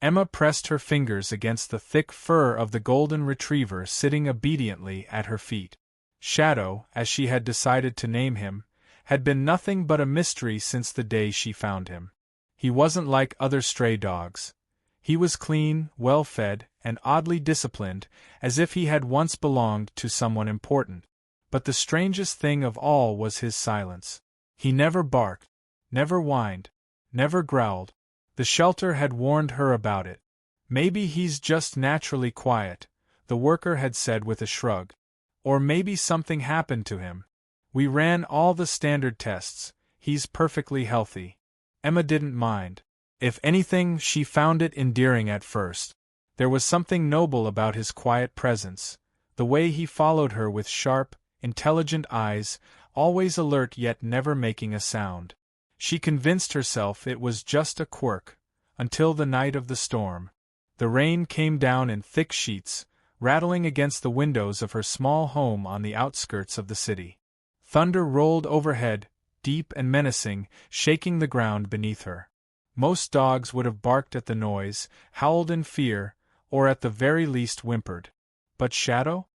Emma pressed her fingers against the thick fur of the golden retriever sitting obediently at her feet. Shadow, as she had decided to name him, had been nothing but a mystery since the day she found him. He wasn't like other stray dogs. He was clean, well-fed, and oddly disciplined, as if he had once belonged to someone important. But the strangest thing of all was his silence. He never barked, never whined, never growled. The shelter had warned her about it. "Maybe he's just naturally quiet," the worker had said with a shrug. "Or maybe something happened to him. We ran all the standard tests. He's perfectly healthy." Emma didn't mind. If anything, she found it endearing at first. There was something noble about his quiet presence, the way he followed her with sharp, intelligent eyes, always alert yet never making a sound. She convinced herself it was just a quirk, until the night of the storm. The rain came down in thick sheets, rattling against the windows of her small home on the outskirts of the city. Thunder rolled overhead, deep and menacing, shaking the ground beneath her. Most dogs would have barked at the noise, howled in fear, or at the very least whimpered. But Shadow?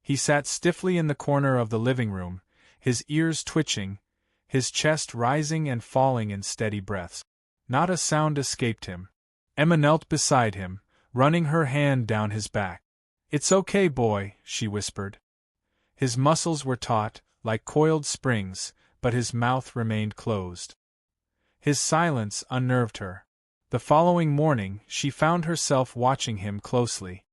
He sat stiffly in the corner of the living room, his ears twitching, his chest rising and falling in steady breaths. Not a sound escaped him. Emma knelt beside him, running her hand down his back. "It's okay, boy," she whispered. His muscles were taut, like coiled springs, but his mouth remained closed. His silence unnerved her. The following morning, she found herself watching him closely.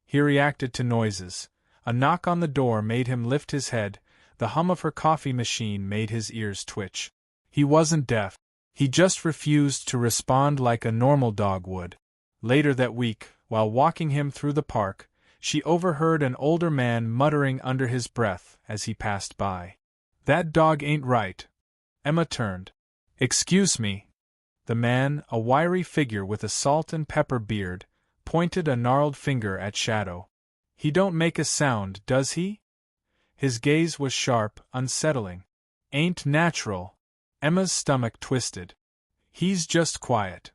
He reacted to noises. A knock on the door made him lift his head, the hum of her coffee machine made his ears twitch. He wasn't deaf. He just refused to respond like a normal dog would. Later that week, while walking him through the park, she overheard an older man muttering under his breath as he passed by. "That dog ain't right." Emma turned. "Excuse me." The man, a wiry figure with a salt and pepper beard, pointed a gnarled finger at Shadow. "He don't make a sound, does he?" His gaze was sharp, unsettling. "Ain't natural." Emma's stomach twisted. "He's just quiet."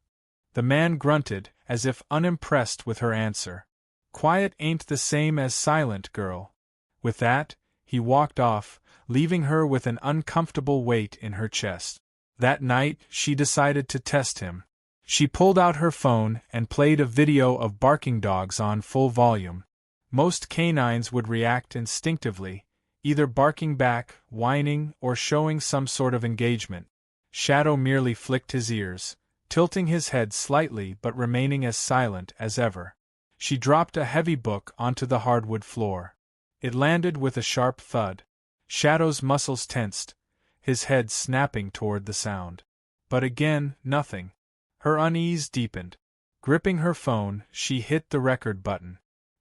The man grunted, as if unimpressed with her answer. "Quiet ain't the same as silent, girl." With that, he walked off, leaving her with an uncomfortable weight in her chest. That night, she decided to test him. She pulled out her phone and played a video of barking dogs on full volume. Most canines would react instinctively, either barking back, whining, or showing some sort of engagement. Shadow merely flicked his ears, tilting his head slightly but remaining as silent as ever. She dropped a heavy book onto the hardwood floor. It landed with a sharp thud. Shadow's muscles tensed, his head snapping toward the sound. But again, nothing. Her unease deepened. Gripping her phone, she hit the record button.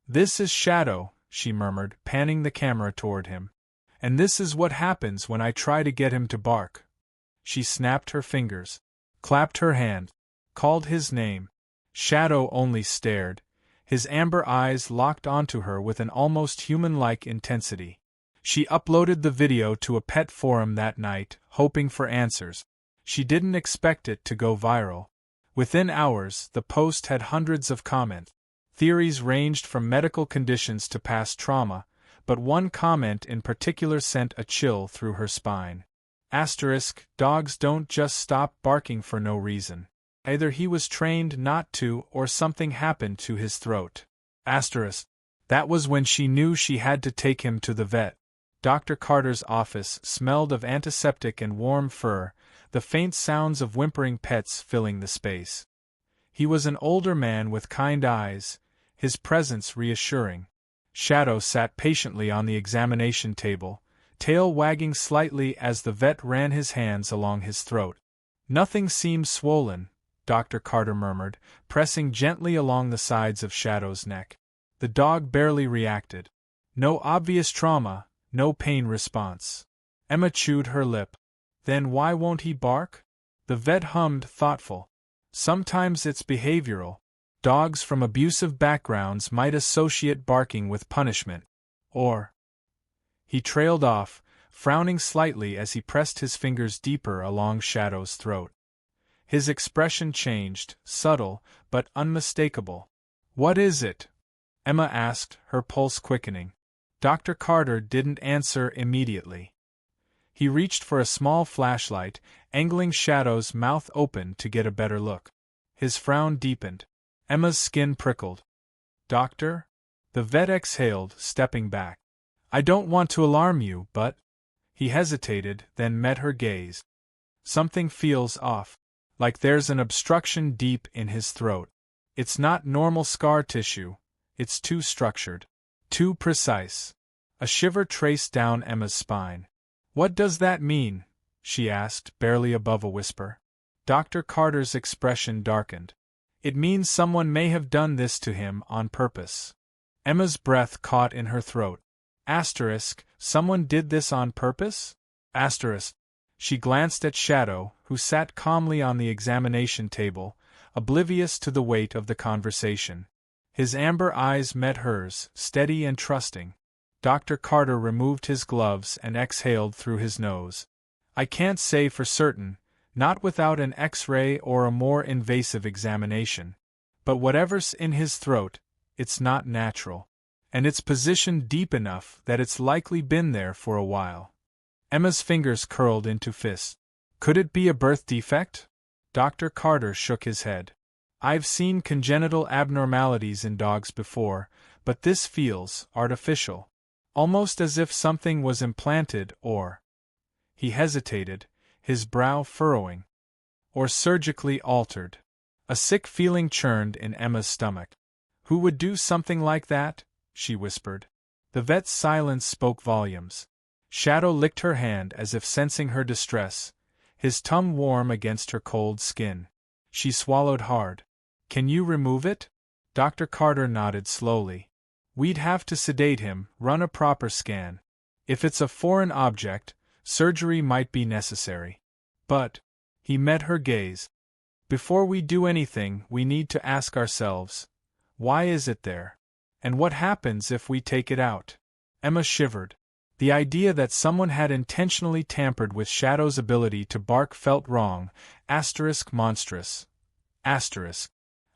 "This is Shadow," she murmured, panning the camera toward him. "And this is what happens when I try to get him to bark." She snapped her fingers, clapped her hand, called his name. Shadow only stared, his amber eyes locked onto her with an almost human-like intensity. She uploaded the video to a pet forum that night, hoping for answers. She didn't expect it to go viral. Within hours, the post had hundreds of comments. Theories ranged from medical conditions to past trauma, but one comment in particular sent a chill through her spine. Dogs don't just stop barking for no reason. Either he was trained not to or something happened to his throat. That was when she knew she had to take him to the vet. Dr. Carter's office smelled of antiseptic and warm fur, the faint sounds of whimpering pets filling the space. He was an older man with kind eyes, his presence reassuring. Shadow sat patiently on the examination table, tail wagging slightly as the vet ran his hands along his throat. "Nothing seems swollen," Dr. Carter murmured, pressing gently along the sides of Shadow's neck. The dog barely reacted. No obvious trauma, no pain response. Emma chewed her lip. "Then why won't he bark?" The vet hummed, thoughtful. "Sometimes it's behavioral. Dogs from abusive backgrounds might associate barking with punishment. Or—" He trailed off, frowning slightly as he pressed his fingers deeper along Shadow's throat. His expression changed, subtle, but unmistakable. "What is it?" Emma asked, her pulse quickening. Dr. Carter didn't answer immediately. He reached for a small flashlight, angling Shadow's mouth open to get a better look. His frown deepened. Emma's skin prickled. "Doctor?" The vet exhaled, stepping back. "I don't want to alarm you, but—" He hesitated, then met her gaze. "Something feels off. Like there's an obstruction deep in his throat. It's not normal scar tissue. It's too structured. Too precise." A shiver traced down Emma's spine. "What does that mean?" she asked, barely above a whisper. Dr. Carter's expression darkened. "It means someone may have done this to him on purpose." Emma's breath caught in her throat. Someone did this on purpose? She glanced at Shadow, who sat calmly on the examination table, oblivious to the weight of the conversation. His amber eyes met hers, steady and trusting. Dr. Carter removed his gloves and exhaled through his nose. "I can't say for certain, not without an X-ray or a more invasive examination. But whatever's in his throat, it's not natural. And it's positioned deep enough that it's likely been there for a while." Emma's fingers curled into fists. "Could it be a birth defect?" Dr. Carter shook his head. "I've seen congenital abnormalities in dogs before, but this feels artificial. Almost as if something was implanted or—" He hesitated, his brow furrowing. "Or surgically altered." A sick feeling churned in Emma's stomach. "Who would do something like that?" she whispered. The vet's silence spoke volumes. Shadow licked her hand as if sensing her distress, his tongue warm against her cold skin. She swallowed hard. "Can you remove it?" Dr. Carter nodded slowly. "We'd have to sedate him, run a proper scan. If it's a foreign object, surgery might be necessary. But—" He met her gaze. "Before we do anything, we need to ask ourselves, why is it there? And what happens if we take it out?" Emma shivered. The idea that someone had intentionally tampered with Shadow's ability to bark felt wrong, monstrous.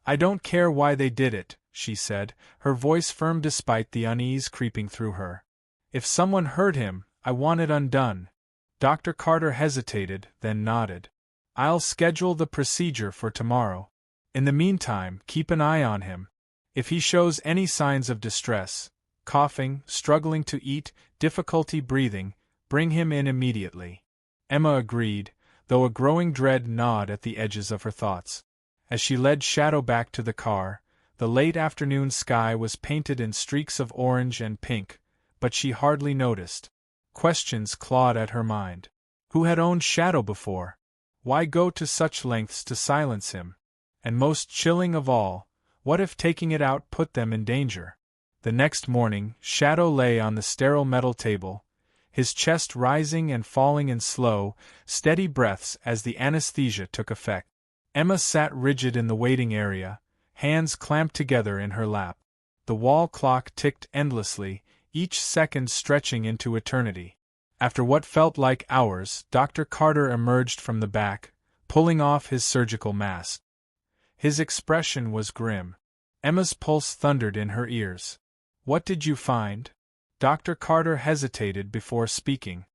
"I don't care why they did it," she said, her voice firm despite the unease creeping through her. "If someone hurt him, I want it undone." Dr. Carter hesitated, then nodded. "I'll schedule the procedure for tomorrow. In the meantime, keep an eye on him. If he shows any signs of distress, coughing, struggling to eat, difficulty breathing, bring him in immediately." Emma agreed, though a growing dread gnawed at the edges of her thoughts. As she led Shadow back to the car, the late afternoon sky was painted in streaks of orange and pink, but she hardly noticed. Questions clawed at her mind. Who had owned Shadow before? Why go to such lengths to silence him? And most chilling of all, what if taking it out put them in danger? The next morning, Shadow lay on the sterile metal table, his chest rising and falling in slow, steady breaths as the anesthesia took effect. Emma sat rigid in the waiting area, hands clamped together in her lap. The wall clock ticked endlessly, each second stretching into eternity. After what felt like hours, Dr. Carter emerged from the back, pulling off his surgical mask. His expression was grim. Emma's pulse thundered in her ears. "What did you find?" Dr. Carter hesitated before speaking.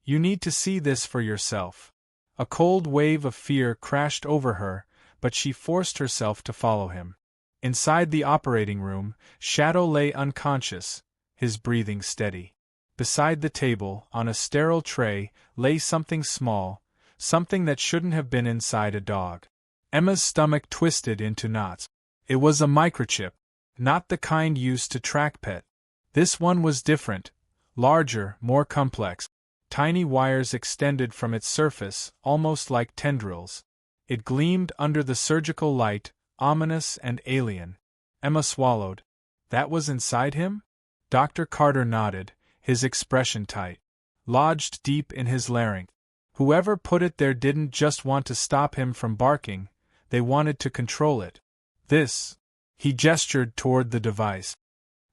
"You need to see this for yourself." A cold wave of fear crashed over her, but she forced herself to follow him. Inside the operating room, Shadow lay unconscious, his breathing steady. Beside the table, on a sterile tray, lay something small, something that shouldn't have been inside a dog. Emma's stomach twisted into knots. It was a microchip, not the kind used to track pet. This one was different, larger, more complex. Tiny wires extended from its surface, almost like tendrils. It gleamed under the surgical light, ominous and alien. Emma swallowed. That was inside him? Dr. Carter nodded, his expression tight. Lodged deep in his larynx. Whoever put it there didn't just want to stop him from barking, they wanted to control it. This. He gestured toward the device.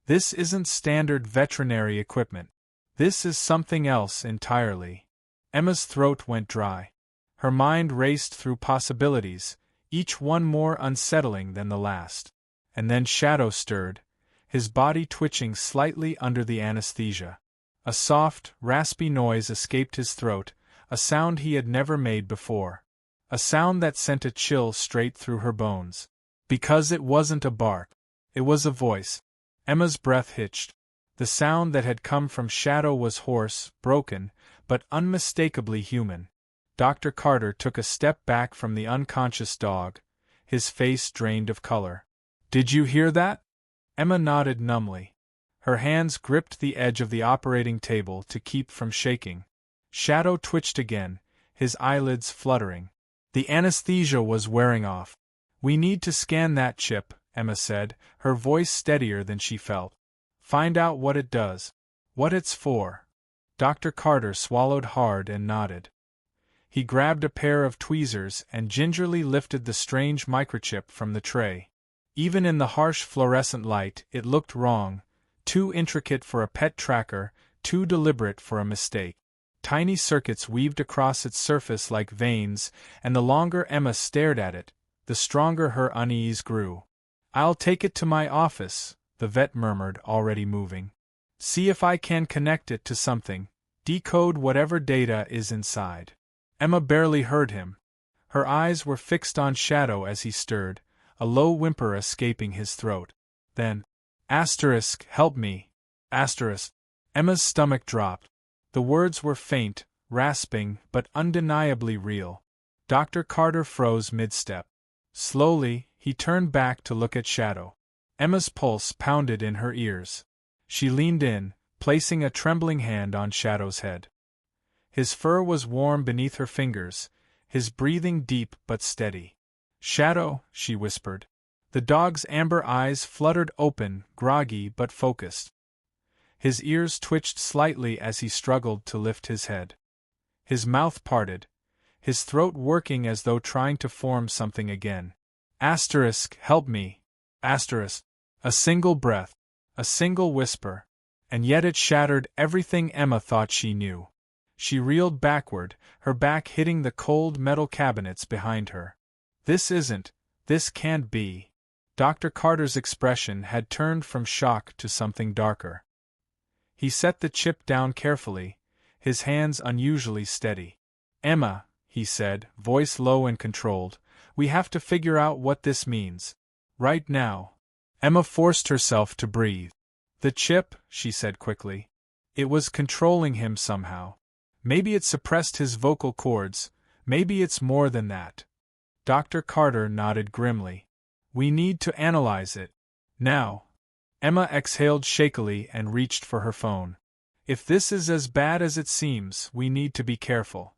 This isn't standard veterinary equipment. This is something else entirely. Emma's throat went dry. Her mind raced through possibilities, each one more unsettling than the last. And then Shadow stirred, his body twitching slightly under the anesthesia. A soft, raspy noise escaped his throat, a sound he had never made before. A sound that sent a chill straight through her bones. Because it wasn't a bark. It was a voice. Emma's breath hitched. The sound that had come from Shadow was hoarse, broken, but unmistakably human. Dr. Carter took a step back from the unconscious dog, his face drained of color. "Did you hear that?" Emma nodded numbly. Her hands gripped the edge of the operating table to keep from shaking. Shadow twitched again, his eyelids fluttering. The anesthesia was wearing off. "We need to scan that chip," Emma said, her voice steadier than she felt. "Find out what it does. What it's for." Dr. Carter swallowed hard and nodded. He grabbed a pair of tweezers and gingerly lifted the strange microchip from the tray. Even in the harsh fluorescent light, it looked wrong, too intricate for a pet tracker, too deliberate for a mistake. Tiny circuits weaved across its surface like veins, and the longer Emma stared at it, the stronger her unease grew. "I'll take it to my office," the vet murmured, already moving. "See if I can connect it to something, decode whatever data is inside." Emma barely heard him. Her eyes were fixed on Shadow as he stirred, a low whimper escaping his throat. Then, "Help me. Emma's stomach dropped. The words were faint, rasping, but undeniably real. Dr. Carter froze mid-step. Slowly, he turned back to look at Shadow. Emma's pulse pounded in her ears. She leaned in, placing a trembling hand on Shadow's head. His fur was warm beneath her fingers, his breathing deep but steady. "Shadow," she whispered. The dog's amber eyes fluttered open, groggy but focused. His ears twitched slightly as he struggled to lift his head. His mouth parted, his throat working as though trying to form something again. "Help me. A single breath, a single whisper, and yet it shattered everything Emma thought she knew. She reeled backward, her back hitting the cold metal cabinets behind her. This can't be." Dr. Carter's expression had turned from shock to something darker. He set the chip down carefully, his hands unusually steady. "Emma," he said, voice low and controlled, "we have to figure out what this means. Right now." Emma forced herself to breathe. "The chip," she said quickly. "It was controlling him somehow. Maybe it suppressed his vocal cords, maybe it's more than that." Dr. Carter nodded grimly. "We need to analyze it. Now." Emma exhaled shakily and reached for her phone. "If this is as bad as it seems, we need to be careful."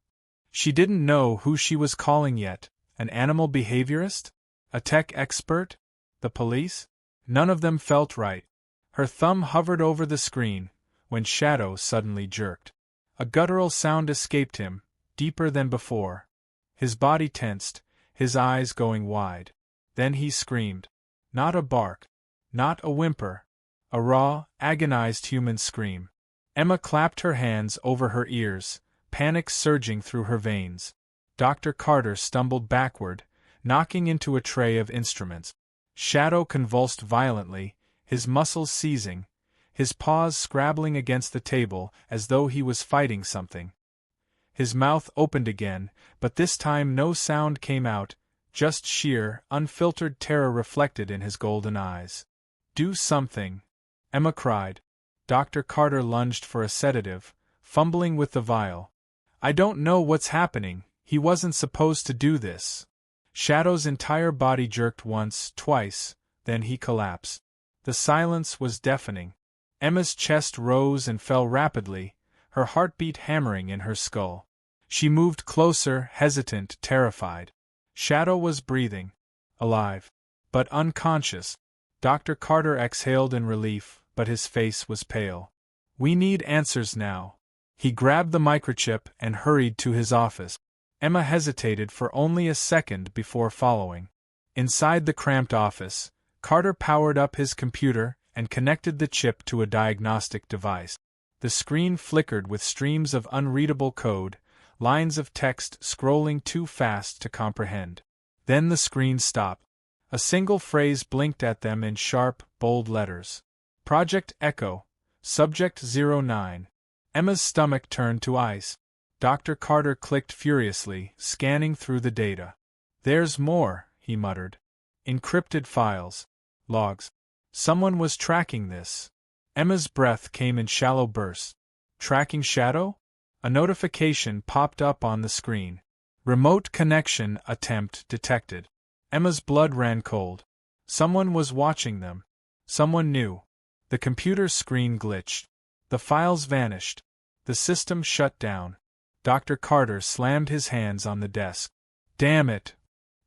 She didn't know who she was calling yet. An animal behaviorist? A tech expert? The police? None of them felt right. Her thumb hovered over the screen, when Shadow suddenly jerked. A guttural sound escaped him, deeper than before. His body tensed, his eyes going wide. Then he screamed. Not a bark. Not a whimper. A raw, agonized human scream. Emma clapped her hands over her ears, panic surging through her veins. Dr. Carter stumbled backward, knocking into a tray of instruments. Shadow convulsed violently, his muscles seizing, his paws scrabbling against the table as though he was fighting something. His mouth opened again, but this time no sound came out, just sheer, unfiltered terror reflected in his golden eyes. "Do something," Emma cried. Dr. Carter lunged for a sedative, fumbling with the vial. "I don't know what's happening, he wasn't supposed to do this." Shadow's entire body jerked once, twice, then he collapsed. The silence was deafening. Emma's chest rose and fell rapidly, her heartbeat hammering in her skull. She moved closer, hesitant, terrified. Shadow was breathing. Alive. But unconscious. Dr. Carter exhaled in relief, but his face was pale. "We need answers now." He grabbed the microchip and hurried to his office. Emma hesitated for only a second before following. Inside the cramped office, Carter powered up his computer and connected the chip to a diagnostic device. The screen flickered with streams of unreadable code, lines of text scrolling too fast to comprehend. Then the screen stopped. A single phrase blinked at them in sharp, bold letters. Project Echo, Subject 09. Emma's stomach turned to ice. Dr. Carter clicked furiously, scanning through the data. "There's more," he muttered. "Encrypted files. Logs. Someone was tracking this." Emma's breath came in shallow bursts. "Tracking Shadow?" A notification popped up on the screen. "Remote connection attempt detected." Emma's blood ran cold. Someone was watching them. Someone new. The computer's screen glitched. The files vanished. The system shut down. Dr. Carter slammed his hands on the desk. "Damn it!"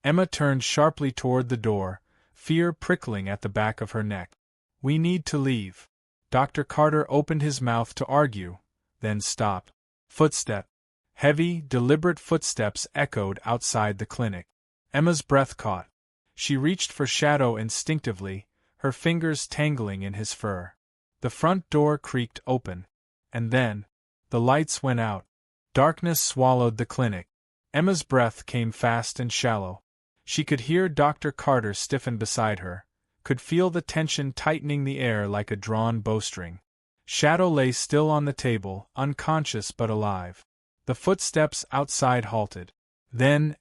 Emma turned sharply toward the door, fear prickling at the back of her neck. "We need to leave." Dr. Carter opened his mouth to argue, then stopped. Footsteps. Heavy, deliberate footsteps echoed outside the clinic. Emma's breath caught. She reached for Shadow instinctively, her fingers tangling in his fur. The front door creaked open. And then, the lights went out. Darkness swallowed the clinic. Emma's breath came fast and shallow. She could hear Dr. Carter stiffen beside her, could feel the tension tightening the air like a drawn bowstring. Shadow lay still on the table, unconscious but alive. The footsteps outside halted. Then,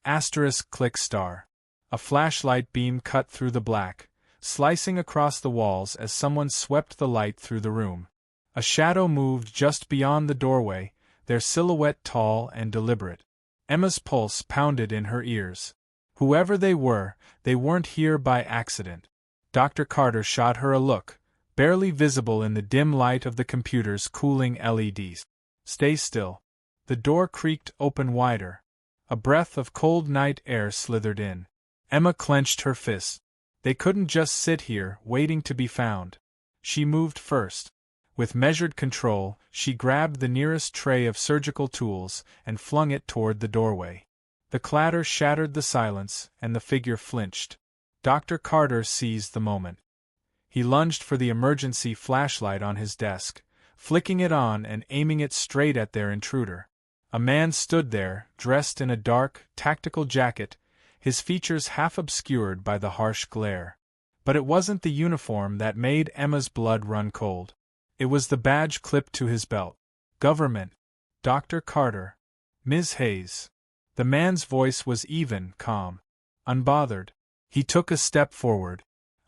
*click star. A flashlight beam cut through the black, slicing across the walls as someone swept the light through the room. A shadow moved just beyond the doorway, their silhouette tall and deliberate. Emma's pulse pounded in her ears. Whoever they weren't here by accident. Dr. Carter shot her a look, barely visible in the dim light of the computer's cooling LEDs. "Stay still." The door creaked open wider. A breath of cold night air slithered in. Emma clenched her fists. They couldn't just sit here, waiting to be found. She moved first. With measured control, she grabbed the nearest tray of surgical tools and flung it toward the doorway. The clatter shattered the silence, and the figure flinched. Dr. Carter seized the moment. He lunged for the emergency flashlight on his desk, flicking it on and aiming it straight at their intruder. A man stood there, dressed in a dark, tactical jacket, his features half obscured by the harsh glare. But it wasn't the uniform that made Emma's blood run cold. It was the badge clipped to his belt. Government. Dr. Carter. Ms. Hayes. The man's voice was even, calm. Unbothered. He took a step forward.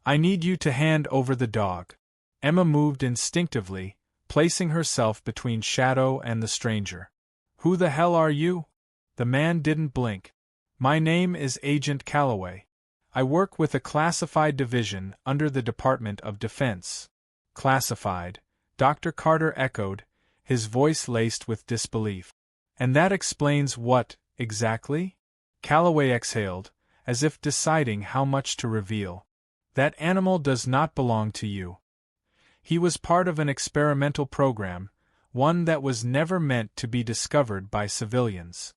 "I need you to hand over the dog." Emma moved instinctively, placing herself between Shadow and the stranger. "Who the hell are you?" The man didn't blink. "My name is Agent Calloway. I work with a classified division under the Department of Defense." "Classified," Dr. Carter echoed, his voice laced with disbelief. "And that explains what, exactly?" Calloway exhaled, as if deciding how much to reveal. "That animal does not belong to you. He was part of an experimental program, one that was never meant to be discovered by civilians."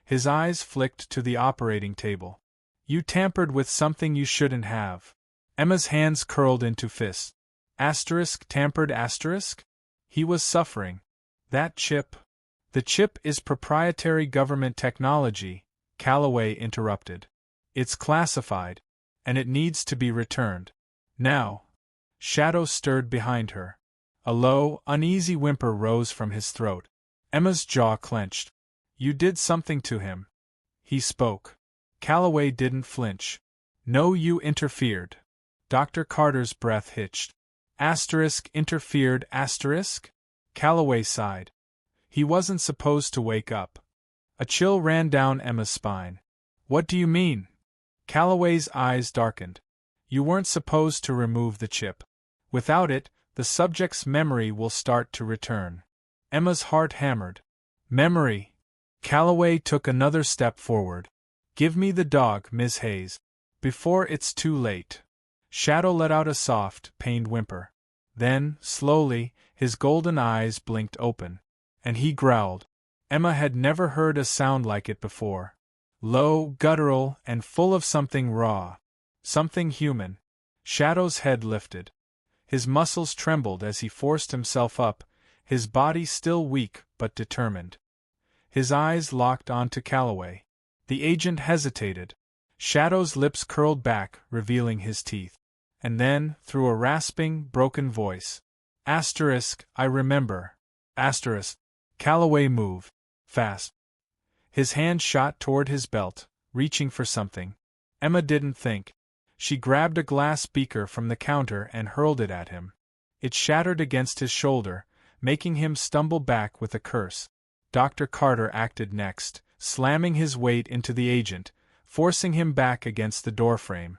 His eyes flicked to the operating table. "You tampered with something you shouldn't have." Emma's hands curled into fists. Tampered *? He was suffering. "That chip." "The chip is proprietary government technology," Calloway interrupted. "It's classified, and it needs to be returned. Now." Shadow stirred behind her. A low, uneasy whimper rose from his throat. Emma's jaw clenched. "You did something to him." He spoke. Calloway didn't flinch. "No, you interfered." Dr. Carter's breath hitched. Interfered *? Calloway sighed. He wasn't supposed to wake up. A chill ran down Emma's spine. "What do you mean?" Calloway's eyes darkened. "You weren't supposed to remove the chip. Without it, the subject's memory will start to return." Emma's heart hammered. "Memory?" Calloway took another step forward. "Give me the dog, Ms. Hayes. Before it's too late." Shadow let out a soft, pained whimper. Then, slowly, his golden eyes blinked open. And he growled. Emma had never heard a sound like it before. Low, guttural, and full of something raw. Something human. Shadow's head lifted. His muscles trembled as he forced himself up, his body still weak but determined. His eyes locked onto Calloway. The agent hesitated. Shadow's lips curled back, revealing his teeth. And then, through a rasping, broken voice, I remember. Calloway moved. Fast. His hand shot toward his belt, reaching for something. Emma didn't think. She grabbed a glass beaker from the counter and hurled it at him. It shattered against his shoulder, making him stumble back with a curse. Dr. Carter acted next, slamming his weight into the agent, forcing him back against the doorframe.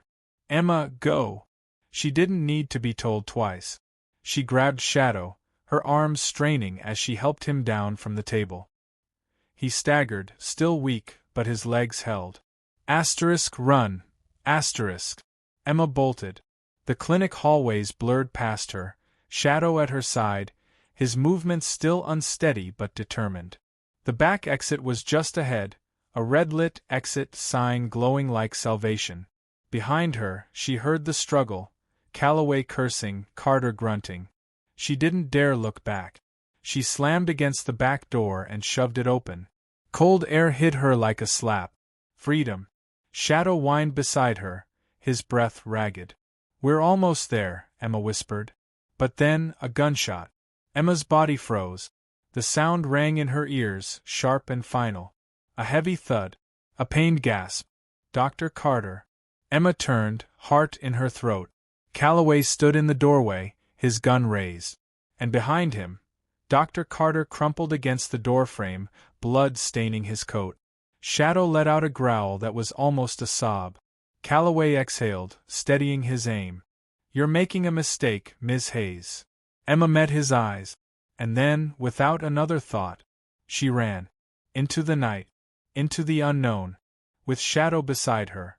Emma, go! She didn't need to be told twice. She grabbed Shadow, her arms straining as she helped him down from the table. He staggered, still weak, but his legs held. Run! Emma bolted. The clinic hallways blurred past her, Shadow at her side, his movements still unsteady but determined. The back exit was just ahead, a red-lit exit sign glowing like salvation. Behind her, she heard the struggle, Calloway cursing, Carter grunting. She didn't dare look back. She slammed against the back door and shoved it open. Cold air hit her like a slap. Freedom. Shadow whined beside her, his breath ragged. We're almost there, Emma whispered. But then, a gunshot. Emma's body froze. The sound rang in her ears, sharp and final. A heavy thud. A pained gasp. Dr. Carter. Emma turned, heart in her throat. Calloway stood in the doorway, his gun raised. And behind him, Dr. Carter crumpled against the doorframe, blood staining his coat. Shadow let out a growl that was almost a sob. Calloway exhaled, steadying his aim. You're making a mistake, Ms. Hayes. Emma met his eyes. And then, without another thought, she ran. Into the night. Into the unknown. With Shadow beside her.